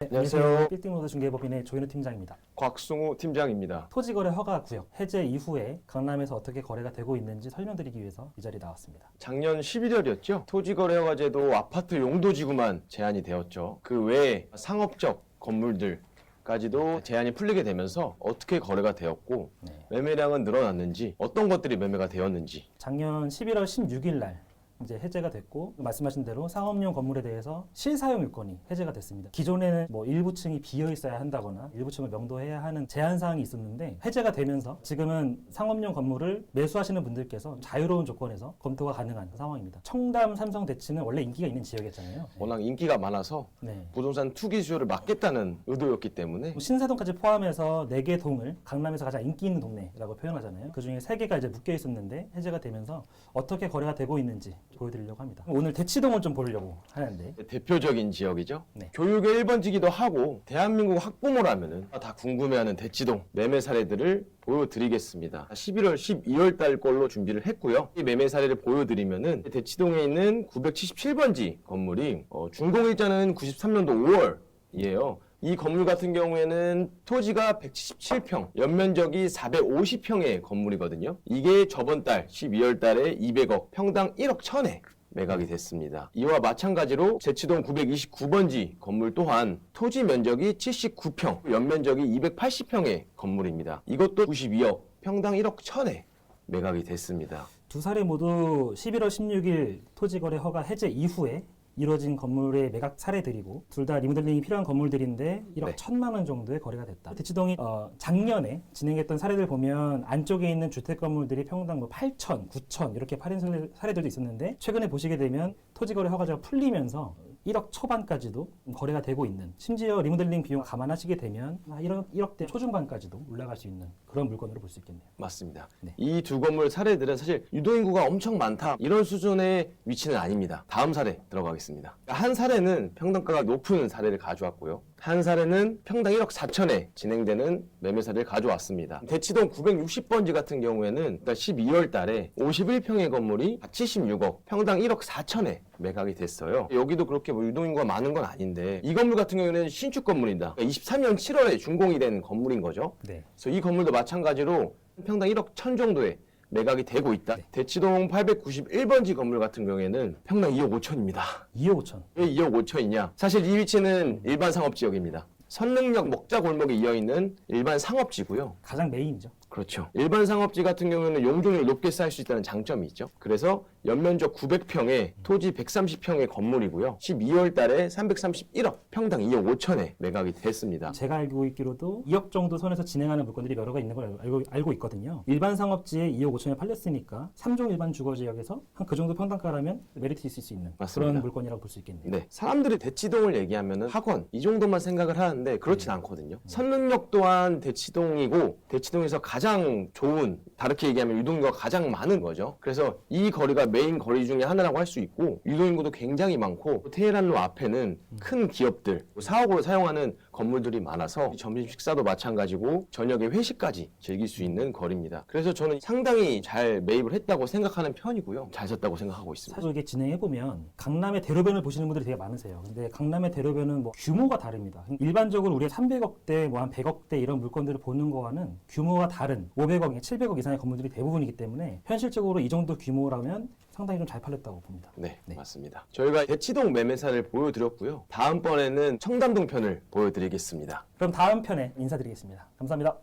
안녕하세요. 빌딩로드 중개법인의 조현우 팀장입니다. 곽승우 팀장입니다. 토지거래 허가구역 해제 이후에 강남에서 어떻게 거래가 되고 있는지 설명드리기 위해서 이 자리에 나왔습니다. 작년 11월이었죠. 토지거래허가제도 아파트 용도지구만 제한이 되었죠. 그 외에 상업적 건물들까지도 제한이 풀리게 되면서 어떻게 거래가 되었고 매매량은 늘어났는지 어떤 것들이 매매가 되었는지 작년 11월 16일 날 이제 해제가 됐고 말씀하신 대로 상업용 건물에 대해서 실사용 요건이 해제가 됐습니다. 기존에는 뭐 일부 층이 비어 있어야 한다거나 일부 층을 명도해야 하는 제한 사항이 있었는데 해제가 되면서 지금은 상업용 건물을 매수하시는 분들께서 자유로운 조건에서 검토가 가능한 상황입니다. 청담, 삼성, 대치는 원래 인기가 있는 지역이었잖아요. 워낙 인기가 많아서 부동산 투기 수요를 막겠다는 의도였기 때문에 신사동까지 포함해서 4개 동을 강남에서 가장 인기 있는 동네라고 표현하잖아요. 그중에 3개가 이제 묶여 있었는데 해제가 되면서 어떻게 거래가 되고 있는지 보여드리려고 합니다. 오늘 대치동을 좀 보려고 하는데 대표적인 지역이죠. 네. 교육의 1번지기도 하고 대한민국 학부모라면은 다 궁금해하는 대치동 매매 사례들을 보여드리겠습니다. 11월, 12월 달 걸로 준비를 했고요. 이 매매 사례를 보여드리면은 대치동에 있는 977번지 건물이 준공일자는 93년도 5월이에요. 이 건물 같은 경우에는 토지가 177평, 연면적이 450평의 건물이거든요. 이게 저번 달 12월 달에 200억, 평당 1억 1000에 매각이 됐습니다. 이와 마찬가지로 대치동 929번지 건물 또한 토지 면적이 79평, 연면적이 280평의 건물입니다. 이것도 92억, 평당 1억 1000에 매각이 됐습니다. 두 사례 모두 11월 16일 토지거래 허가 해제 이후에 이루어진 건물의 매각 사례들이고 둘 다 리모델링이 필요한 건물들인데 1억 1000만 원 정도의 거래가 됐다. 대치동이 작년에 진행했던 사례들 보면 안쪽에 있는 주택 건물들이 평당 뭐 8천, 9천 이렇게 팔린 사례들도 있었는데 최근에 보시게 되면 토지거래 허가제가 풀리면서 1억 초반까지도 거래가 되고 있는, 심지어 리모델링 비용 감안하시게 되면 1억대 초중반까지도 올라갈 수 있는 그런 물건으로 볼 수 있겠네요. 맞습니다. 네. 이 두 건물 사례들은 사실 유동인구가 엄청 많다 이런 수준의 위치는 아닙니다. 다음 사례 들어가겠습니다. 한 사례는 평당가가 높은 사례를 가져왔고요. 한 사례는 평당 1억 4천에 진행되는 매매 사례를 가져왔습니다. 대치동 960번지 같은 경우에는 12월 달에 51평의 건물이 76억, 평당 1억 4천에 매각이 됐어요. 여기도 그렇게 뭐 유동인구가 많은 건 아닌데 이 건물 같은 경우에는 신축 건물입니다. 23년 7월에 준공이 된 건물인 거죠. 네. 그래서 이 건물도 마찬가지로 평당 1억 1000 정도에 매각이 되고 있다. 대치동 891번지 건물 같은 경우에는 평당 2억 5천입니다. 2억 5천. 왜 2억 5천이냐? 사실 이 위치는 일반 상업지역입니다. 선릉역 먹자골목에 이어있는 일반 상업지고요. 가장 메인이죠. 그렇죠. 일반 상업지 같은 경우는 용적률이 높게 쌓일 수 있다는 장점이 있죠. 그래서 연면적 900평에 토지 130평의 건물이고요. 12월 달에 331억, 평당 2억 5천에 매각이 됐습니다. 제가 알고 있기로도 2억 정도 선에서 진행하는 물건들이 여러 가 있는 걸 알고 있거든요. 일반 상업지에 2억 5천에 팔렸으니까 3종 일반 주거지역에서 한 그 정도 평당가라면 메리트 있을 수 있는 맞습니다. 그런 물건이라고 볼 수 있겠네요. 네. 사람들이 대치동을 얘기하면은 학원 이 정도만 생각을 하는데 그렇진 않거든요. 선릉역 또한 대치동이고 대치동에서 가장 좋은, 다르게 얘기하면 유동인구가 가장 많은 거죠. 그래서 이 거리가 메인 거리 중에 하나라고 할 수 있고 유동인구도 굉장히 많고 테헤란로 앞에는 큰 기업들, 사옥으로 사용하는 건물들이 많아서 점심 식사도 마찬가지고 저녁에 회식까지 즐길 수 있는 거리입니다. 그래서 저는 상당히 잘 매입을 했다고 생각하는 편이고요. 잘 샀다고 생각하고 있습니다. 사실 이게 진행해보면 강남의 대로변을 보시는 분들이 되게 많으세요. 근데 강남의 대로변은 뭐 규모가 다릅니다. 일반적으로 우리가 300억대, 뭐 한 100억대 이런 물건들을 보는 거와는 규모가 다른 500억, 700억 이상의 건물들이 대부분이기 때문에 현실적으로 이 정도 규모라면 상당히 좀 잘 팔렸다고 봅니다. 네, 맞습니다. 저희가 대치동 매매사를 보여드렸고요. 다음번에는 청담동 편을 보여드리겠습니다. 그럼 다음 편에 인사드리겠습니다. 감사합니다.